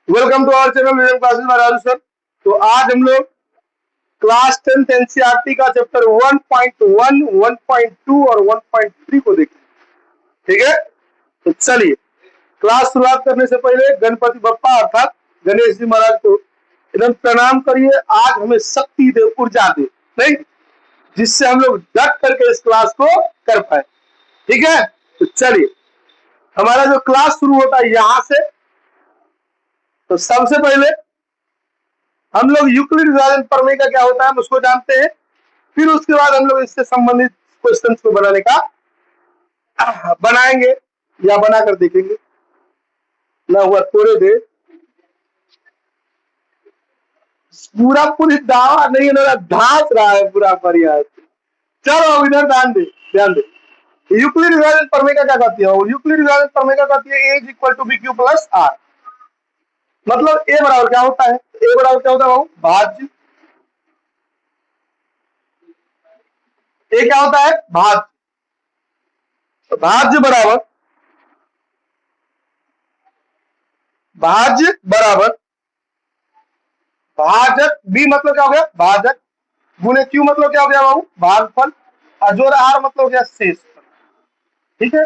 Welcome to our channel vision classes by Raju sir. तो आज हम लोग क्लास 10th एनसीईआरटी का चैप्टर 1.1, 1.2 और 1.3 को देखें। ठीक है, तो चलिए क्लास शुरुआत करने से पहले गणपति बप्पा अर्थात गणेश जी महाराज को एकदम प्रणाम करिए। आज हमें शक्ति दे, ऊर्जा दे, नहीं जिससे हम लोग डट करके इस क्लास को कर पाए। ठीक है, तो चलिए हमारा जो क्लास शुरू होता है यहां से। तो सबसे पहले हम लोग यूक्लिड विभाजन प्रमेय का क्या होता है हम उसको जानते हैं, फिर उसके बाद हम लोग इससे संबंधित क्वेश्चंस को बनाने का बनाएंगे या बनाकर देखेंगे। ना हुआ थोड़े दे पूरा पूरी दावा नहीं है, धास रहा है पूरा प्रयास। चलो इधर ध्यान दे। यूक्लिड विभाजन प्रमेय का क्या कहती है? यूक्लिड विभाजन प्रमेय का कहती है A is equal to B Q plus R. मतलब ए बराबर क्या होता है? ए बराबर क्या होता है बाबू? भाज्य। ए क्या होता है? भाज्य। भाज्य बराबर भाजक। बी मतलब क्या हो गया? भाजक। गुणे क्यू मतलब क्या हो गया बाबू? भागफल। और जोड़ आर मतलब हो गया शेषफल। ठीक है,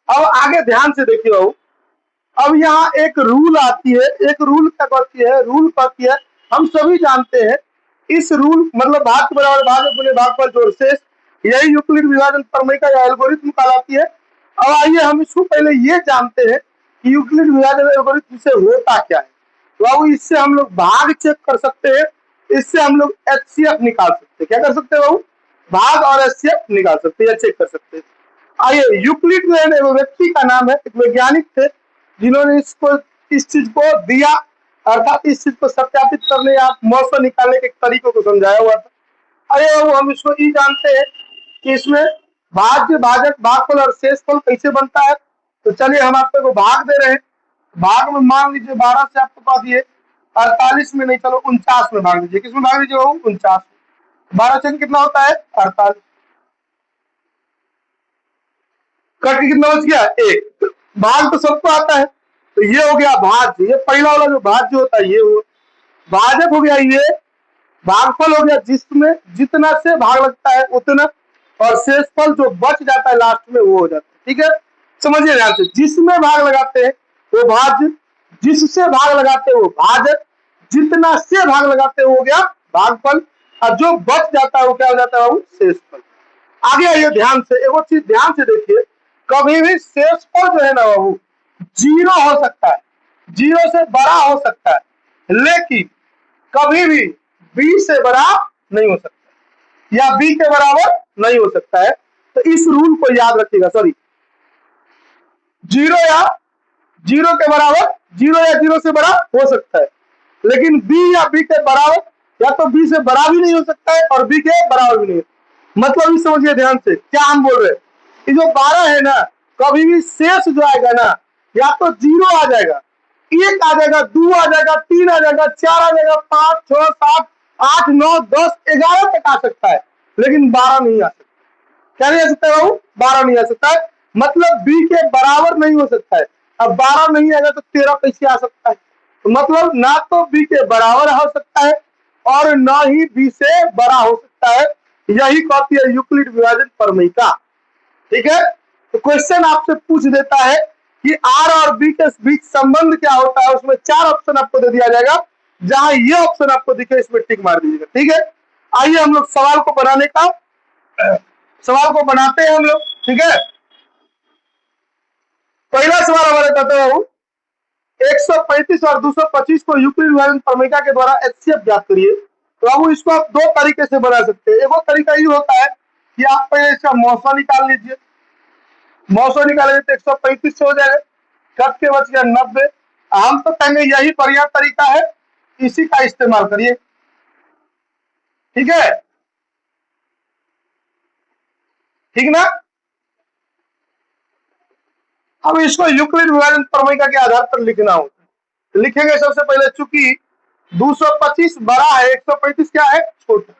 अब आगे ध्यान से देखिए बाबू। अब यहाँ एक रूल आती है, एक रूल क्या करती है? रूल कहती है, हम सभी जानते हैं इस रूल मतलब भाग बराबर भाजक गुणे भागफल जोड़ शेष, यही यूक्लिड विभाजन प्रमेय का एल्गोरिथम कहलाती है। अब आइए हम इसको पहले ये जानते हैं कि यूक्लिड विभाजन एल्गोरिथम से होता क्या है। तो बाबू इससे हम लोग भाग चेक कर सकते हैं, इससे हम लोग एचसीएफ निकाल सकते हैं। क्या कर सकते हैं बाबू? भाग और एचसीएफ निकाल सकते हैं या चेक कर सकते हैं। आइए, यूक्लिड जो है ना व्यक्ति का नाम है, एक वैज्ञानिक थे जिन्होंने इस चीज को दिया, अर्थात इस चीज को सत्यापित करने या मौसम निकालने के तरीकों को समझाया हुआ था। अरे वो हम इसको ये जानते हैं कि इसमें भाज्य भाजक भागफल और शेषफल कैसे बनता है। तो चलिए हम आपको भाग दे रहे हैं। भाग में मान लीजिए 12 से आपके पास ये 48 में नहीं, चलो 49 में भाग दीजिए। किसमें भाग दीजिए? 49। 12 से कितना होता है? 48। कट कितना बच गया? 1। भाग तो सबको आता है, तो ये हो गया भाज्य। ये पहला वाला जो भाज्य होता है ये हुआ। भाजक हो गया ये। भागफल हो गया जिसमें जितना से भाग लगता है उतना, और शेषफल जो बच जाता है लास्ट में वो हो जाता है। ठीक है, समझिए ध्यान से। जिसमें भाग लगाते हैं वो भाज्य, जिससे भाग लगाते हैं वो भाजक, जितना से भाग लगाते हैं वो हो गया भागफल, और जो बच जाता है वो क्या हो जाता है? वो शेषफल। आगे आइए ध्यान से, एक चीज ध्यान से देखिए, कभी भी शेषफल जो है ना बाबू 0 हो सकता है, 0 से बड़ा हो सकता है, लेकिन कभी भी b से बड़ा नहीं हो सकता या b के बराबर नहीं हो सकता है। तो इस रूल को याद रखिएगा। सॉरी, 0 या 0 के बराबर, 0 या 0 से बड़ा हो सकता है, लेकिन b या b के बराबर, या तो b से बड़ा भी नहीं हो सकता है और b के बराबर भी नहीं। मतलब ये समझिए ध्यान से क्या हम बोल रहे हैं। ये जो 12 है ना, कभी भी शेष जो आएगा ना, या तो 0 आ जाएगा, 1 आ जाएगा, 2 आ जाएगा, 3 आ जाएगा, 4 आ जाएगा, 5, 6, 7, 8, 9, 10, 11 तक आ सकता है, लेकिन 12 नहीं आ सकता। क्या नहीं आ सकता है बाबू? 12 नहीं आ सकता है। मतलब b के बराबर नहीं हो सकता है। अब 12 नहीं आएगा तो 13 कैसे आ सकता है? तो मतलब ना तो b के बराबर हो सकता है और ना ही b से बड़ा हो सकता है। यही कहती है यूक्लिड विभाजन प्रमेय का। ठीक है, तो क्वेश्चन आपसे पूछ देता है कि r और b के बीच संबंध क्या होता है। उसमें 4 ऑप्शन आपको दे दिया जाएगा, जहां ये ऑप्शन आपको दिखे इसमें टिक मार दीजिएगा। ठीक है, आइए हम लोग सवाल को बनाते हैं हम लोग। ठीक है, पहला सवाल हमारे कहते हैं 135 और 225 को यूक्लिड विभाजन प्रमेय के द्वारा एचसीएफ ज्ञात करिए। तो अब इसको आप 2 तरीके से बना सकते हैं। एक तरीका ये होता है कि आप पहले इसका मौसा निकाल लीजिए। मौसा निकालेंगे तो 135 से हो जाएगा, कट के बच गया 90। हम तो कहेंगे यही बढ़िया तरीका है, इसी का इस्तेमाल करिए। ठीक है, ठीक ना। अब इसको यूक्लिड विभाजन प्रमेय के आधार पर लिखना होता है। तो लिखेंगे सबसे पहले, चूंकि 225 बड़ा है, 135 क्या है? छोटा।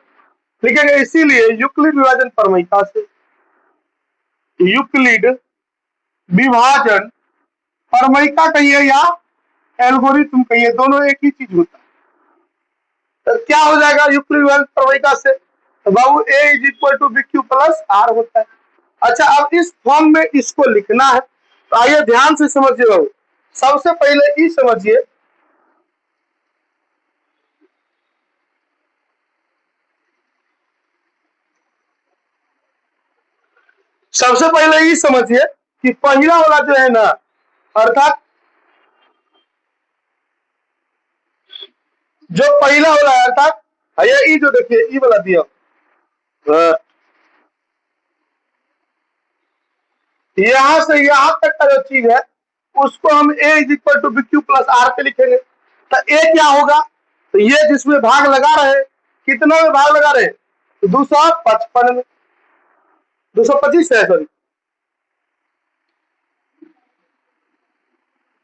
लिखेंगे इसीलिए यूक्लिड विभाजन प्रमेय से यूक्लिड विभाजन प्रमेय कहिए या एल्गोरिथम कहिए, दोनों एक ही चीज होता है। तो क्या हो जाएगा यूक्लिडियन प्रमेयिका से? तो बाबू a is equal to B Q plus R होता है। अच्छा, अब इस फॉर्म में इसको लिखना है, तो आइए ध्यान से समझिए बाबू। सबसे पहले ई समझिए, सबसे पहले ये समझिए कि पहला वाला जो है ना, अर्थात जो पहला वाला है, अर्थात ये ई जो देखिए ई वाला दिया, यहां से यहां तक का जो चीज है उसको हम a is equal to B Q plus R पे लिखेंगे। तो a क्या होगा? तो ये जिसमें भाग लगा रहे, कितना में भाग लगा रहे? तो 255 में, 225 है सॉरी,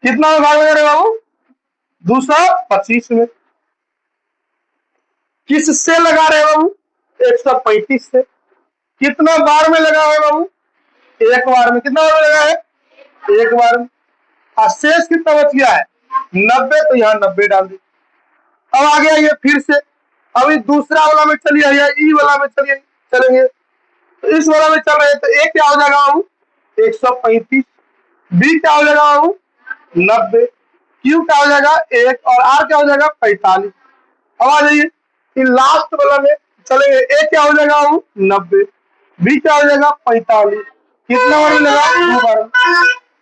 कितना में भाग लगा रहे बाबू? 225 में। किस से लगा रहे बाबू? 135 से। कितना बार में लगा है बाबू? एक बार में। कितना बार में लगा है? एक बार में। और शेष कितना बच गया है? 90, तो यहाँ 90 डाल दी। अब आ गया ये फिर से, अभी दूसरा वाला में चलिए या ई वाला में चलिए, चलेंगे तो इस वाला में चल रहे हैं, तो ए क्या हो जाएगा बाबू? 135। बी क्या हो जाएगा बाबू? 90। क्यू क्या हो जाएगा? 1। और आर क्या हो जाएगा? 45। अब आ जाइए इन लास्ट वाला में चलेंगे, ए क्या हो जाएगा बाबू? 90। बी क्या हो जाएगा? 45। कितना बार में लगा? 2 बार में।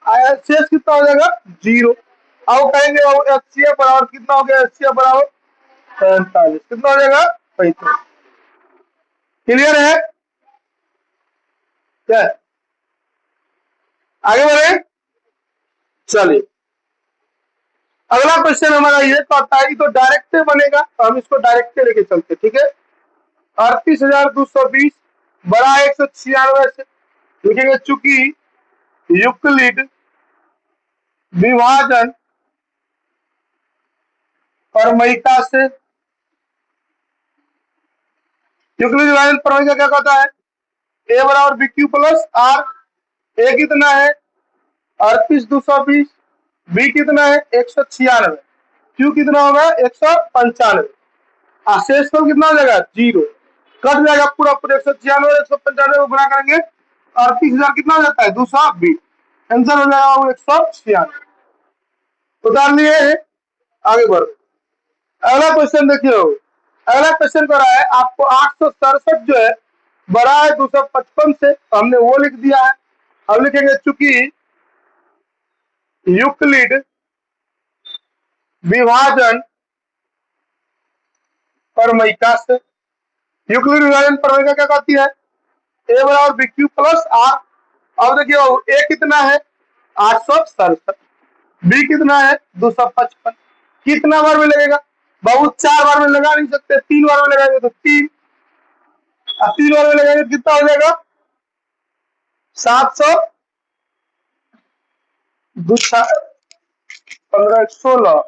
आया शेष कितना हो जाएगा? 0। अब कहेंगे बाबू एच सी एफ बराबर कितना हो गया? एच सी एफ बराबर 45। कितना हो जाएगा? 35। क्लियर है क्या? आगे बढ़े, चलिए अगला क्वेश्चन हमारा ये कहता है, तो डायरेक्ट बनेगा, तो हम इसको डायरेक्ट लेके चलते, ठीक है। 38,220 बड़ा 196 से लिखेंगे, चूंकि यूक्लिड विभाजन प्रमेयिका से, यूक्लिड विभाजन प्रमेयिका क्या कहता है? ए बराबर बी क्यू प्लस आर। ए कितना है? 38,220। बी कितना है? 196। क्यू कितना होगा? 195। शेषफल कितना हो जाएगा? 0। कट जाएगा पूरा पूरा 196 195 को गुणा करेंगे, 38,000 कितना हो जाता है? 220। आंसर हो जाएगा वो 196। उतार लिए। आगे बढ़ो, अगला क्वेश्चन देखिए। अगला क्वेश्चन कर रहा है आपको 867 जो है बड़ा है 255 से, तो हमने वो लिख दिया है। अब लिखेंगे चूंकि यूक्लिड विभाजन प्रमेयिका से, यूक्लिड विभाजन प्रमेयिका क्या कहती है? ए बराबर बी क्यू प्लस आर। अब देखिए ए कितना है? 867। बी कितना है? 255। कितना बार में लगेगा बाबू? 4 बार में लगा नहीं सकते, 3 बार में लगाएंगे तो 3, और 3 बार में लगाएंगे तो कितना हो जाएगा? 700 15 16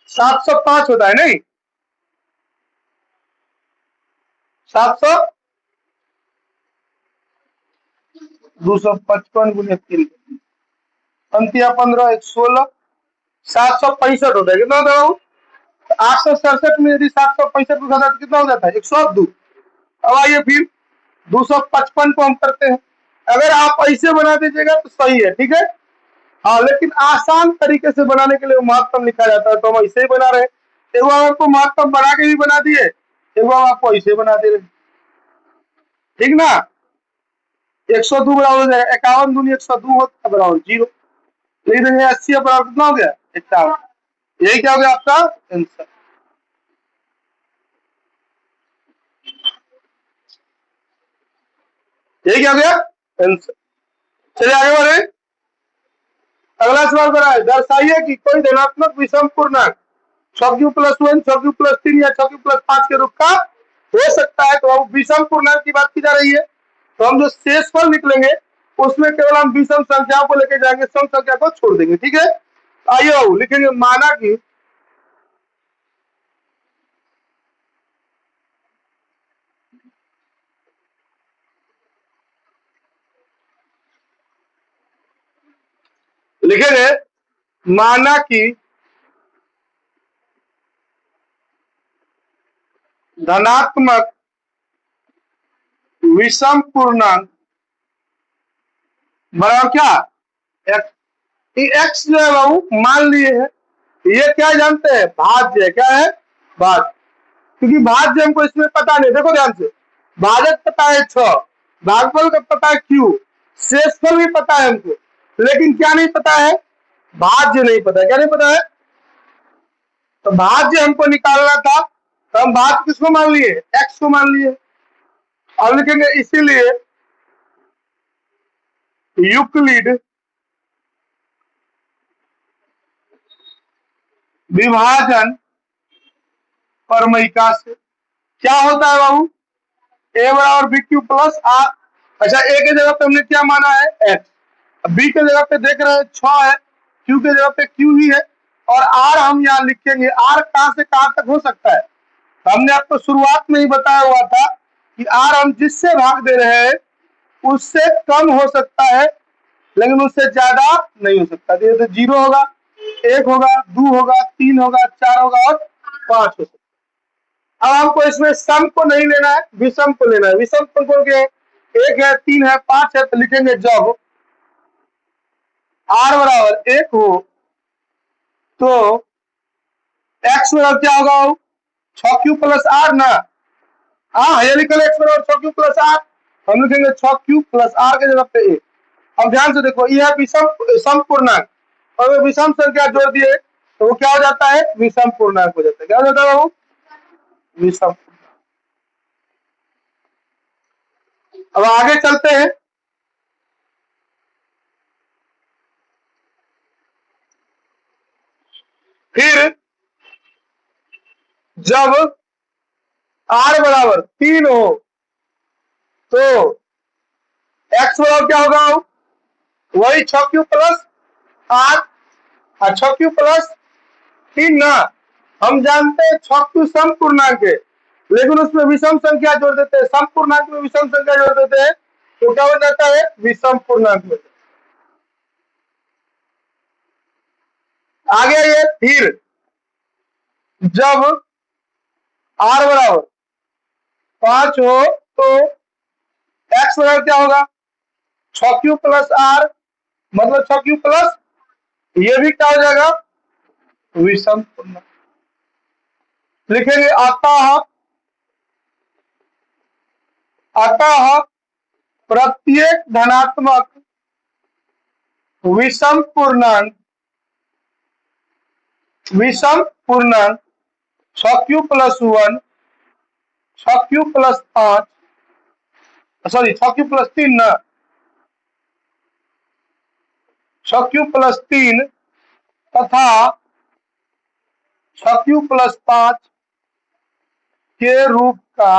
705 होता है नहीं? 700 255 गुने 3, 15 16 765 होता है। कितना होता है बाबू? 867 में यदि 765 लिखा था तो कितना हो जाता है? 102। अब आइए फिर 255 को हम करते हैं। अगर आप ऐसे बना दीजिएगा तो सही है, ठीक है। हाँ, लेकिन आसान तरीके से बनाने के लिए महत्तम लिखा जाता है, तो हम ऐसे ही बना रहे हैं। एक बार आपको महत्तम बना के भी बना दिए, एक बार आपको ऐसे बना दे रहे, ठीक ना। 102 बराबर हो जाएगा 51 दूनी 102 होता है बराबर 0। लिख देंगे 80 बराबर कितना हो गया? 51। यही क्या हो गया आपका आंसर। यही क्या हो गया आंसर। चलिए आगे बढ़े। अगला सवाल करा है, दर्शाइए कि कोई धनात्मक विषम पूर्णांक 6q+1 6q+3 या 6q+5 के रूप का हो सकता है। तो अब विषम पूर्णांक की बात की जा रही है, तो हम जो शेषफल निकलेंगे उसमें केवल हम विषम संख्याओं को लेकर जाएंगे, सम संख्या को छोड़ देंगे, ठीक है। आइए लिखेंगे, माना कि लिखेंगे माना कि धनात्मक विषम पूर्णांक बराबर क्या, एक्स जो है बाबू मान लिए है, ये क्या जानते हैं, भाज्य है, क्या है, भाज्य, क्योंकि भाज्य हमको इसमें पता नहीं, देखो ध्यान से, भाजक पता है 6, भागफल का पता है Q, शेषफल भी पता है हमको, लेकिन क्या नहीं पता है, भाज्य नहीं पता है, क्या नहीं पता है, तो भाज्य हमको निकालना था, तो हम भाज्य किसको मान लिए, एक्स को मान लिए। अब लिखेंगे इसीलिए यूक्लिड विभाजन परमयिका से क्या होता है बाबू, ए बराबर बी क्यू प्लस आर। अच्छा, ए के जगह पे हमने क्या माना है, एक्स, बी के जगह पे देख रहे हैं 6 है, क्यू के जगह पे क्यू ही है, और आर हम यहाँ लिखेंगे, आर कहां से कहां तक हो सकता है, हमने आपको शुरुआत में ही बताया हुआ था कि आर हम जिससे भाग दे रहे हैं उससे कम हो सकता है, लेकिन उससे ज्यादा नहीं हो सकता। तो 0 होगा, 1 होगा, 2 होगा, 3 होगा, 4 होगा और 5 हो सकता है। अब हमको इसमें सम को नहीं लेना है, विषम को लेना है। विषम को के 1 है, 3 है, 5 है, तो लिखेंगे जब r बराबर 1 हो तो x बराबर क्या होगा, 6q प्लस आर ना, हाँ ये लिखल x बराबर 6q प्लस आर, हम लिखेंगे 6q प्लस आर के जगह पे 1। अब ध्यान से देखो, यह विषम पूर्णांक और विषम संख्या जोड़ दिए तो वो क्या हो जाता है, विषम पूर्णांक हो जाता है। क्या हो जाता है बाबू, विषम। अब आगे चलते हैं, फिर जब r बराबर 3 हो तो x बराबर क्या होगा, वही 6q plus are, 6q plus 3 ना, हम जानते हैं 6q सम पूर्णांक है, लेकिन उसमें विषम संख्या जोड़ देते हैं, सम पूर्णांक में विषम संख्या जोड़ देते हैं तो क्या हो जाता है, विषम पूर्णांक में। आगे ये फिर जब r बराबर 5 हो तो x बराबर क्या होगा, 6q प्लस आर, मतलब 6q प्लस, ये भी क्या हो जाएगा, विषम पूर्णांक। लिखेंगे अतः प्रत्येक धनात्मक विषम पूर्णांक 6q plus 1, 6q plus 5, sorry 6q plus 3 ना, 6q प्लस 3 तथा 6q प्लस 5 के रूप का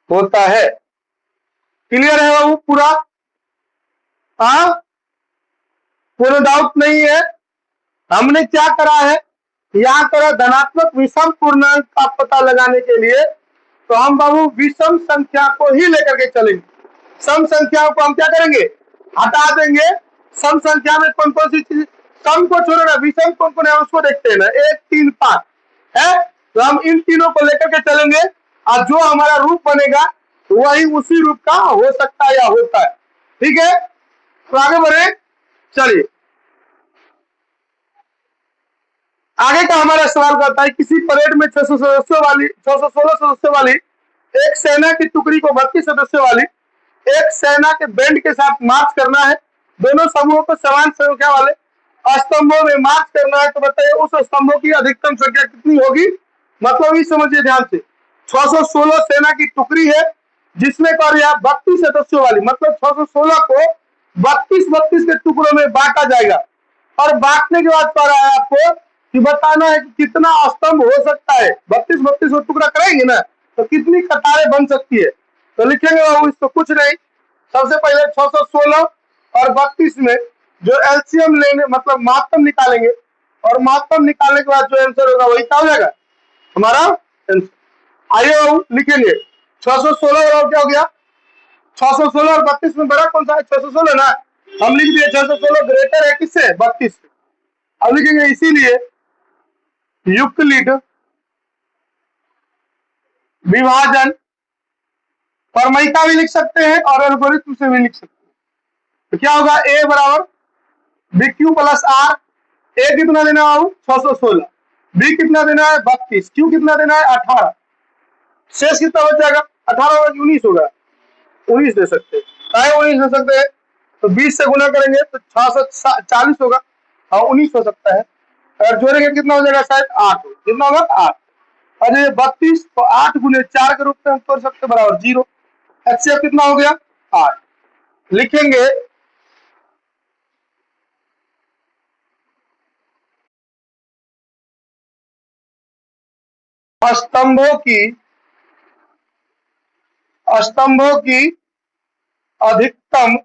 होता है। क्लियर है बाबू पूरा, हाँ कोई डाउट नहीं है। हमने क्या करा है, यहाँ करा धनात्मक विषम पूर्णांक का पता लगाने के लिए, तो हम बाबू विषम संख्या को ही लेकर के चलेंगे। सम संख्याओं को हम क्या करेंगे, हटा देंगे। सम संख्या में कौन कौन सी चीज, सम को छोड़ो ना, विषम कौन कौन है उसको देखते हैं ना, 1 3 5 है, तो हम इन तीनों को लेकर के चलेंगे और जो हमारा रूप बनेगा वही उसी रूप का हो सकता है या होता है। ठीक है, तो आगे बढ़े, चलिए आगे का हमारा सवाल करता है, किसी परेड में 616 सदस्यों वाली एक सेना की टुकड़ी को 32 सदस्यों वाली एक सेना के बैंड के साथ मार्च करना है। दोनों समूहों को समान संख्या वाले स्तंभों में मार्च करना है, तो बताइए उस स्तंभों की अधिकतम संख्या कितनी होगी। मतलब ये समझिए ध्यान से, 616 सेना की टुकड़ी है जिसमें कर 32 सदस्यों वाली, मतलब 616 को 32 के टुकड़ों में बांटा जाएगा, और बांटने के बाद कह रहा है आपको कि बताना है कि कितना स्तंभ हो सकता है। 32 को टुकड़ा करेंगे ना तो कितनी कतारें बन सकती है, तो लिखेंगे बाबू इसको कुछ नहीं, सबसे पहले 616 और 32 में जो एलसीएम लेंगे, मतलब मातम निकालेंगे, और मातम निकालने के बाद जो आंसर होगा वही क्या हो जाएगा हमारा आंसर। आइए बाबू लिखेंगे, 616 बराबर क्या हो गया, 616 और 32 में बड़ा कौन सा है? 616 ना। हम लिख दिए 616 ग्रेटर है किससे? 32 से। अब लिखेंगे इसीलिए यूक्लिड विभाजन प्रमेयिका भी लिख सकते हैं और एल्गोरिथम से भी लिख सकते हैं। तो क्या होगा? ए बराबर बी क्यू प्लस आर। ए कितना देना है? 616। बी कितना देना है? 32। क्यू कितना देना है? 18। शेष कितना बच जाएगा? 18 होगा कि 19 होगा? 19 दे सकते हैं। 19 दे सकते हैं तो 20 से गुना करेंगे तो 640 होगा और 19 हो सकता है। अगर जोड़ेंगे कितना हो जाएगा? शायद 8। कितना होगा? 8। और ये 32 तो 8 गुने 4 के रूप में हम कर सकते बराबर 0। HCF कितना हो गया? 8। लिखेंगे स्तंभों की अधिकतम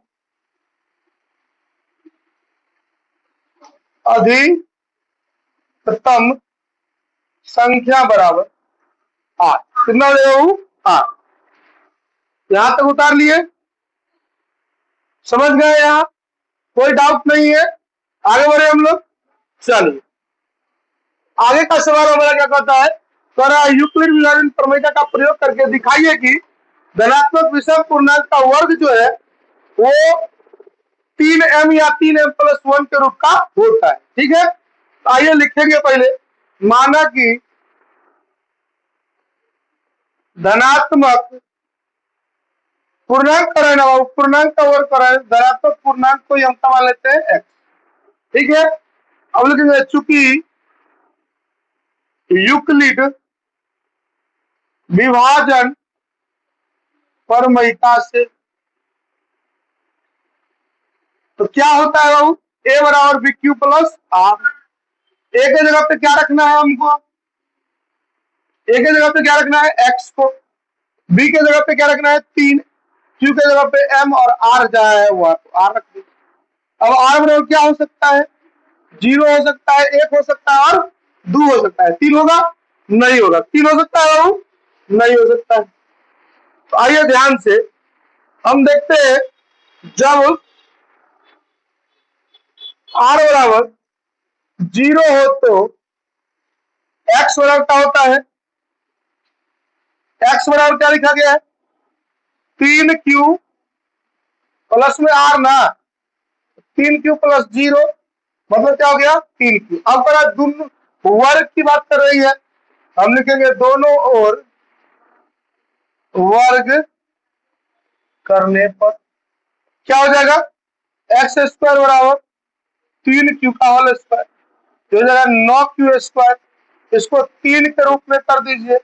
संख्या बराबर 8। कितना हो जाएगा? 8। यहां तक उतार लिए, समझ गए? यहाँ कोई डाउट नहीं है? आगे बढ़े हम लोग। चलिए आगे का सवाल हमारा क्या कहता है? यूक्लिड विभाजन प्रमेय का प्रयोग करके दिखाइए कि धनात्मक विषम पूर्णांक का वर्ग जो है वो 3m या 3m+1 के रूप का होता है। ठीक है, आइए लिखेंगे पहले। माना कि धनात्मक पूर्णांक कर रहे हैं ना, पूर्णांक का वर्ग कर रहे हैं, धनात्मक पूर्णांक को हम मान लेते हैं x। ठीक है, अब लिखेंगे चूंकि यूक्लिड विभाजन प्रमेयिका से, तो क्या होता है बाबू? ए बराबर बी क्यू प्लस आर। ए के जगह पे क्या रखना है हमको? ए के जगह पे क्या रखना है? x को। बी के जगह पे क्या रखना है? 3। क्यू के जगह पे m और r जहाँ है वो r रख दीजिए। अब r बराबर क्या हो सकता है? 0 हो सकता है, 1 हो सकता है और 2 हो सकता है। 3 होगा? नहीं होगा। 3 हो सकता है बाबू? नहीं हो सकता है। तो आइए ध्यान से हम देखते हैं, जब r बराबर 0 हो तो x बराबर क्या होता है? x बराबर क्या लिखा गया है? 3q प्लस में r ना, 3q प्लस 0 मतलब क्या हो गया? 3q। अब बड़ा दोनों वर्ग की बात कर रही है, हम लिखेंगे दोनों ओर वर्ग करने पर क्या हो जाएगा? एक्स स्क्वायर बराबर 3q का होल स्क्वायर, जो हो जाएगा 9q²। इसको 3 के रूप में कर दीजिए,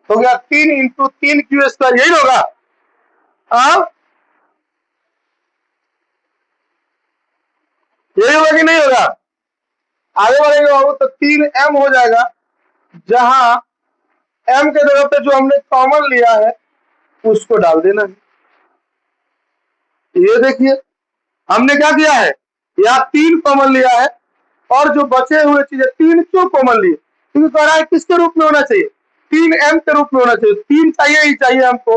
हो गया 3 इंटू 3q²। यही होगा? यही होगा कि नहीं होगा? आगे बढ़ेंगे बाबू तो 3m हो जाएगा, जहां m के जगह पे जो हमने कॉमन लिया है उसको डाल देना है। ये देखिए हमने क्या किया है? यहाँ 3 कॉमन लिया है और जो बचे हुए चीजें 3 क्यों कॉमन लिए? क्योंकि कह रहा है किसके रूप में होना चाहिए? 3m के रूप में होना चाहिए। 3 चाहिए ही चाहिए हमको,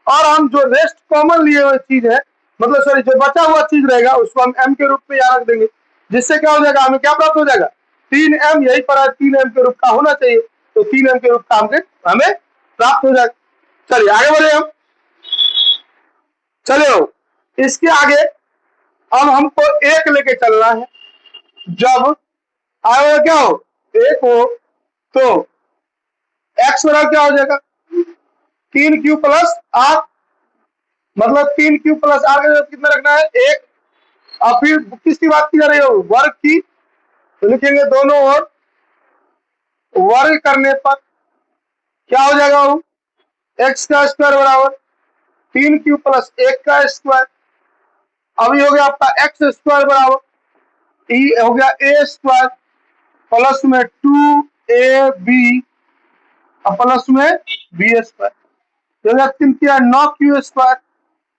और हम जो रेस्ट कॉमन लिए हुए चीज है, मतलब सॉरी जो बचा हुआ चीज रहेगा उसको हम m के रूप में यहाँ रख देंगे, जिससे क्या हो जाएगा? हमें क्या प्राप्त हो जाएगा? 3m। यही पर 3m के रूप का होना चाहिए, तो 3m के रूप का हमें प्राप्त हो जाएगा। चलिए आगे बढ़े हम। चलिए इसके आगे अब हमको 1 लेके चलना है। जब आगे क्या हो? 1 हो तो x बराबर क्या हो जाएगा? 3q प्लस r, मतलब 3q प्लस r का कितना रखना है? 1। और फिर किसकी बात की जा रही हो? वर्ग की। तो लिखेंगे दोनों ओर वर्ग करने पर क्या हो जाएगा? x का स्क्वायर बराबर 3q प्लस 1 का स्क्वायर। अभी हो गया आपका x² बराबर ई हो गया a² प्लस में 2ab और प्लस में b²। 9q²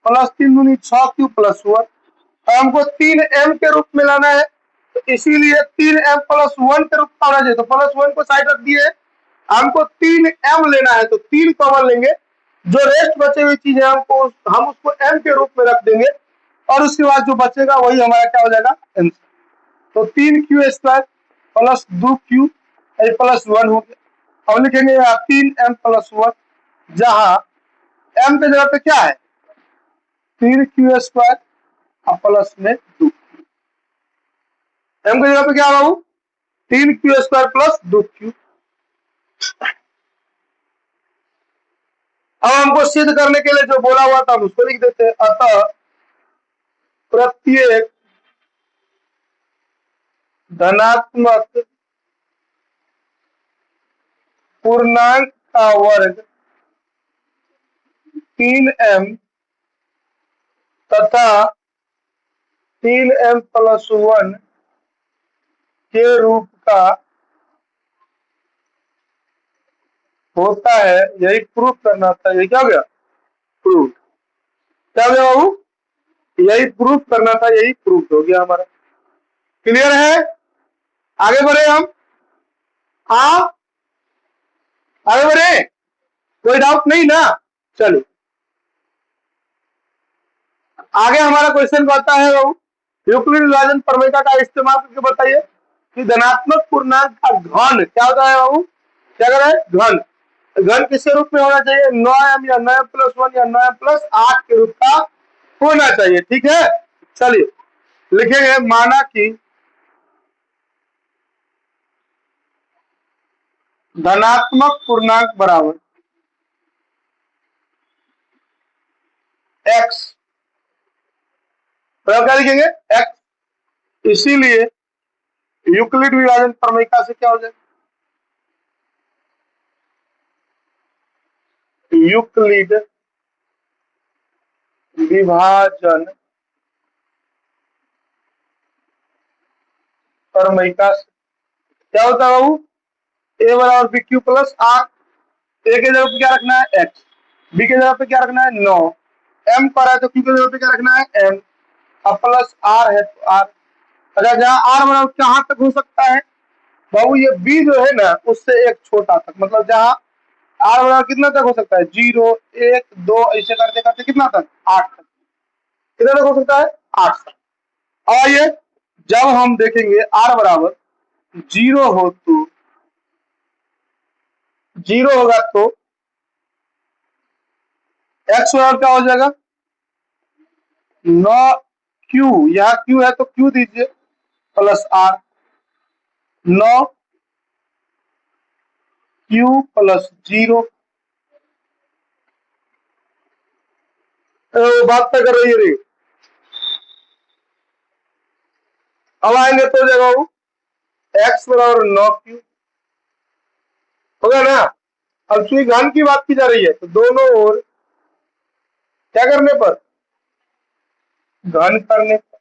प्लस 3 दूनी 6q प्लस 1। हमको 3m के रूप में लाना है, तो इसीलिए 3m+1 के रूप में होना चाहिए, तो +1 को साइड रख दिए। हमको 3m लेना है तो 3 कॉमन लेंगे, जो रेस्ट बचे हुई चीज है हम उसको m के रूप में रख देंगे और उसके बाद जो बचेगा वही हमारा क्या हो जाएगा आंसर। तो 3q² प्लस 2q प्लस 1 हो गया। अब लिखेंगे 3m प्लस 1, जहां m के जगह पे क्या है 3q² और प्लस में 2। m की जगह पे क्या होगा 3q² प्लस 2q। अब हमको सिद्ध करने के लिए जो बोला हुआ था हम उसको लिख देते हैं। अतः प्रत्येक धनात्मक पूर्णांक का वर्ग 3m तथा 3m प्लस 1 के रूप का होता है, यही प्रूफ करना था। ये क्या हो गया प्रूफ। क्या हो गया बाबू यही प्रूफ करना था, यही प्रूफ हो गया हमारा। क्लियर है? आगे बढ़े हम। हाँ आगे बढ़े, कोई डाउट नहीं ना। चलो आगे हमारा क्वेश्चन कहता है बाबू यूक्लिड विभाजन प्रमेय का इस्तेमाल करके बताइए कि धनात्मक पूर्णांक का घन क्या होता है बाबू। क्या कर रहा है घन। घन किसके रूप में होना चाहिए 9m या 9m प्लस 1 या 9m प्लस 8 के रूप का होना चाहिए। ठीक है चलिए लिखेंगे माना कि धनात्मक पूर्णांक बराबर x। क्या लिखेंगे x। इसीलिए यूक्लिड विभाजन प्रमेय से क्या हो जाएगा यूक्लिड विभाजन प्रमेय से क्या होता है बाबू a बराबर बी क्यू प्लस आर। ए के जगह पे क्या रखना है x, बी के जगह पे क्या रखना है 9, m पर है तो q के जगह पे क्या रखना है m, अब प्लस r है तो r। अच्छा जहाँ r बराबर कहाँ तक हो सकता है बाबू ये b जो है ना उससे एक छोटा तक, मतलब जहाँ r बराबर कितना तक हो सकता है 0 1 2 ऐसे करते करते कितना तक 8 तक। कितना तक हो सकता है 8 तक। अब आइए जब हम देखेंगे r बराबर 0 हो तो 0 होगा तो x बराबर क्या हो जाएगा 9q, यहाँ q है तो q दीजिए प्लस r 9q प्लस 0। बात तक कर रही है रे। अब आएंगे तो जगह x बराबर 9q हो गया ना। अब चूंकि घन की बात की जा रही है तो दोनों ओर क्या करने पर घन करने पर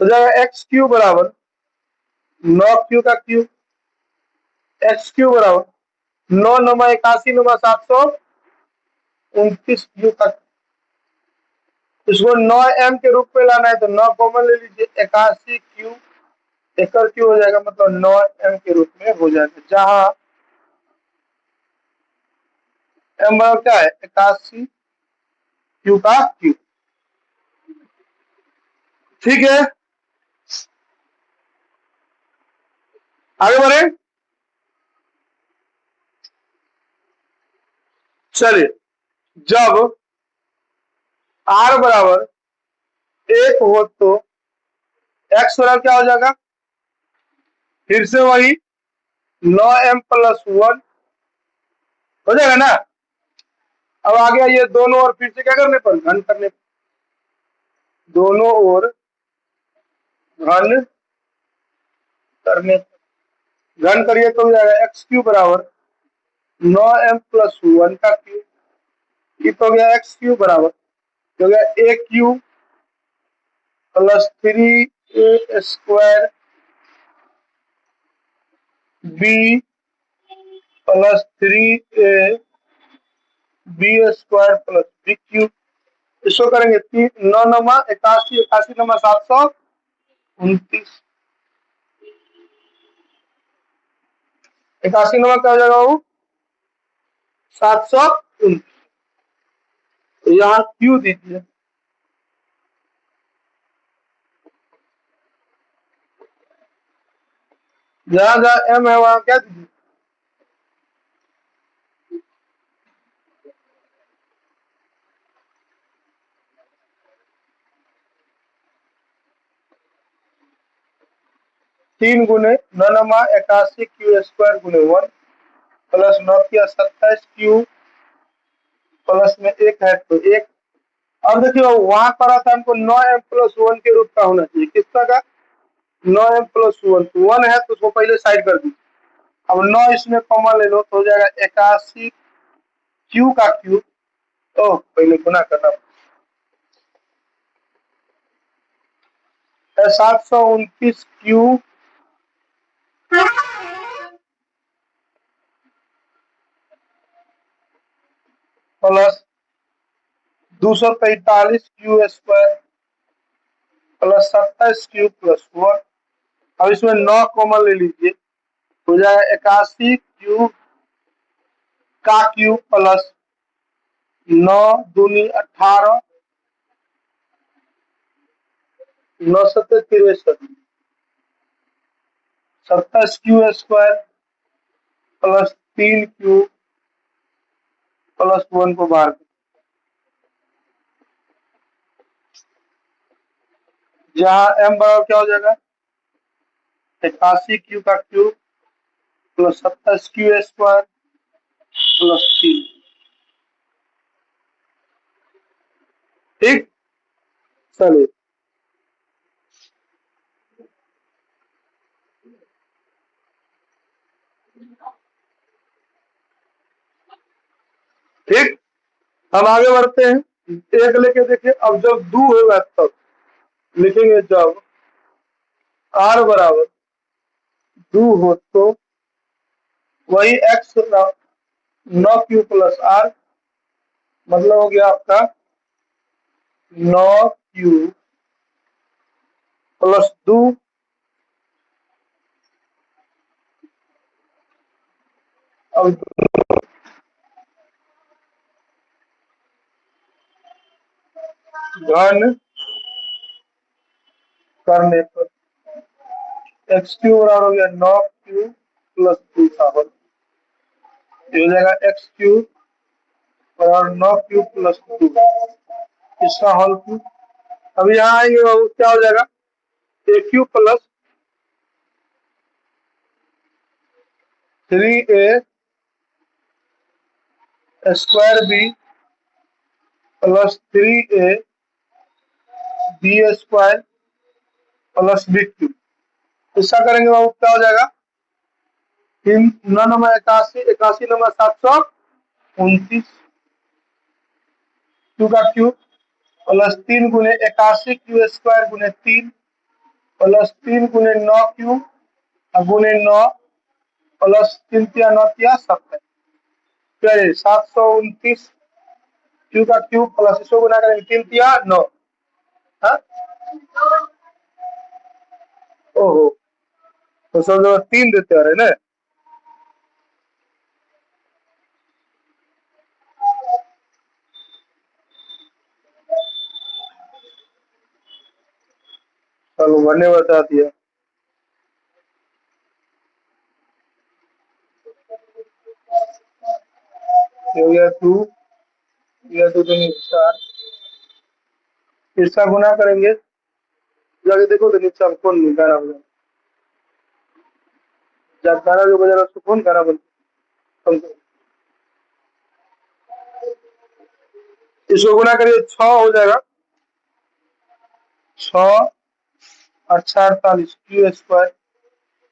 तो जाएगा एक्स क्यू बराबर 9q का क्यूब, एक्स क्यू बराबर 9 नमा 81 नमा 729 क्यू का। इसको 9m के रूप में लाना है तो 9 कॉमन ले लीजिए 81 क्यू एकड़ क्यू हो जाएगा, मतलब 9m के रूप में हो जाएगा, जहां m बराबर क्या है 81 क्यू का क्यू। ठीक है आगे बढ़े। चलिए जब r बराबर 1 हो तो x बराबर क्या हो जाएगा फिर से वही 9m प्लस 1 हो जाएगा ना। अब आगे आइए दोनों ओर फिर से क्या करने पर घन करने पर, दोनों ओर घन करने पर घन करिए तो हो जाएगा एक्स क्यू बराबर 9m प्लस 1 का क्यूब। ये तो हो गया एक्स क्यू बराबर हो गया A cube plus 3a² B plus 3a B square plus B cube. इसको करेंगे 9 नमा 81 81 नमा 729 81 नमा क्या हो जाएगा वो 729। यहाँ क्यू दीजिए, जहां जहां एम है वहां क्या दीजिए, 3 गुने 9 × 81 क्यू स्क्वायर गुने 1 प्लस 9 × 27 क्यू प्लस में 1 है तो 1। अब देखिए वहां पर था हमको 9m+1 के रूप का होना चाहिए, किसका का 9m+1, 1 है तो उसको पहले साइड कर दीजिए। अब 9 इसमें कॉमन ले लो तो हो जाएगा 81 क्यू का क्यूब, तो पहले गुना करना 729 Q plus 243 Q square plus 27 Q plus 1। अब इसमें 9 कॉमन ले लीजिए, हो जाएगा 81 क्यू का क्यूब प्लस 9 दूनी 18, 9 सत्ते 63, 27 Q square plus 3 Q plus 1 को बाहर, जहां एम बराबर क्या हो जाएगा 81 क्यू का cube plus 27 Q square plus 3। ठीक, चलिए ठीक, हम आगे बढ़ते हैं। एक लेके देखिए, अब जब 2 होगा तब लिखेंगे, जब r बराबर 2 हो तो वही x 9 क्यू प्लस r, मतलब हो गया आपका 9 क्यू प्लस 2 अब घन करने पर एक्स क्यू बराबर हो गया 9 क्यू प्लस 2 का होल, हो जाएगा एक्स क्यू बराबर 9 क्यू प्लस 2, इसका होल क्यू। अब यहाँ आएंगे क्या हो जाएगा a cube plus 3a square b plus 3a B square plus B cube, इसका करेंगे बाबू क्या हो जाएगा 3 9 नंबर 81, 81 नंबर 729 क्यू का क्यूब प्लस 3 गुने 81 क्यू स्क्वायर गुने 3 प्लस 3 गुने 9 क्यू गुने 9 प्लस 3 तिया 9 तिया 70, 729 क्यू का क्यूब प्लस इसको गुना करेंगे 3 तिया 9। हाँ, ओहो, तो सब जगह 3 देते आ रहे ना। चलो मैंने बता दिया, हो गया 2, या 2 दूनी 4, इसका गुना करेंगे, जाके देखो तो नीचे कौन गाना बजा, जब गाना जो बजा रहा है उसको कौन गाना बजा, इसको गुना करिए 6 हो जाएगा 6 और 4 48 क्यू स्क्वायर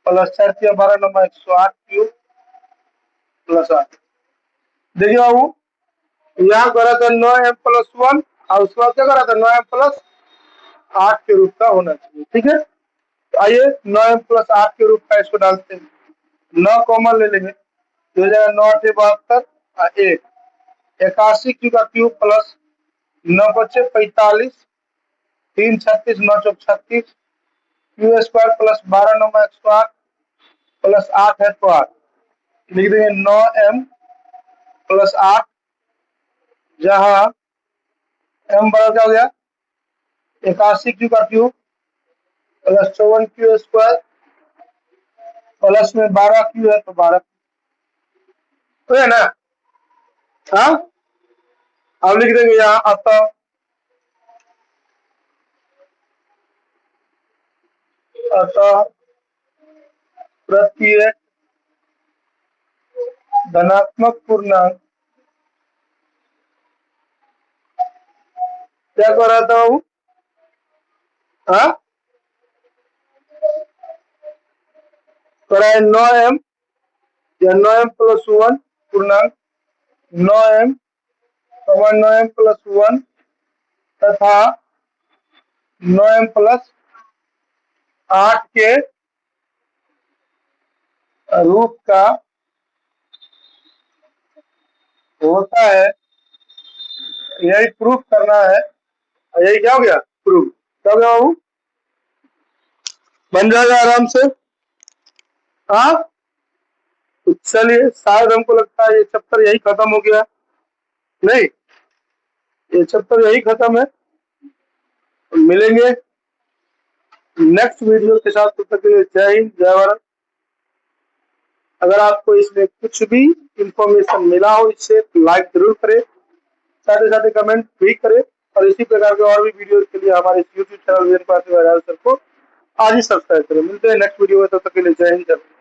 प्लस 4 तिया 12 नंबर 108 क्यू प्लस 8। देखिए बाबू यहाँ करा था 9m+1 और उसके बाद क्या करा था 9m+8 के रूप का होना चाहिए। ठीक है, तो आइए 9m+8 के रूप का इसको डालते हैं, 9 कॉमन ले लेंगे तो हो जाएगा 9 8 72 और 1 81 क्यू का क्यूब प्लस 9 बचे 45 3 36 9 चौक 36 Q square plus 12 number 108 plus 8 है तो 8, लिख देंगे 9m+8 प्लस 8, जहां m बराबर क्या हो गया 81 क्यू का cube plus 54 Q square plus में 12 क्यू है तो 12 तो है ना। हाँ, अब लिख देंगे यहाँ अतः प्रत्येक धनात्मक पूर्णांक क्या कर रहा था वो, हाँ कराए 9m या 9m प्लस 1 पूर्णांक 9m 9m प्लस 1 तथा 9m प्लस 8 के रूप का होता है, यही प्रूफ करना है। यही क्या हो गया प्रूफ, क्या हो गया बाबू, बन जाएगा आराम से। हाँ तो चलिए, शायद हमको लगता है ये चैप्टर यही खत्म हो गया, नहीं ये चैप्टर यही खत्म है। मिलेंगे नेक्स्ट वीडियो के साथ, तब तक के लिए जय हिंद जय भारत। अगर आपको इसमें कुछ भी इंफॉर्मेशन मिला हो इससे लाइक जरूर करें, साथ ही साथ कमेंट भी करें, और इसी प्रकार के और भी वीडियो के लिए हमारे यूट्यूब चैनल को आज ही सब्सक्राइब करें। मिलते हैं नेक्स्ट वीडियो में, तब तक के लिए जय हिंद जय भारत।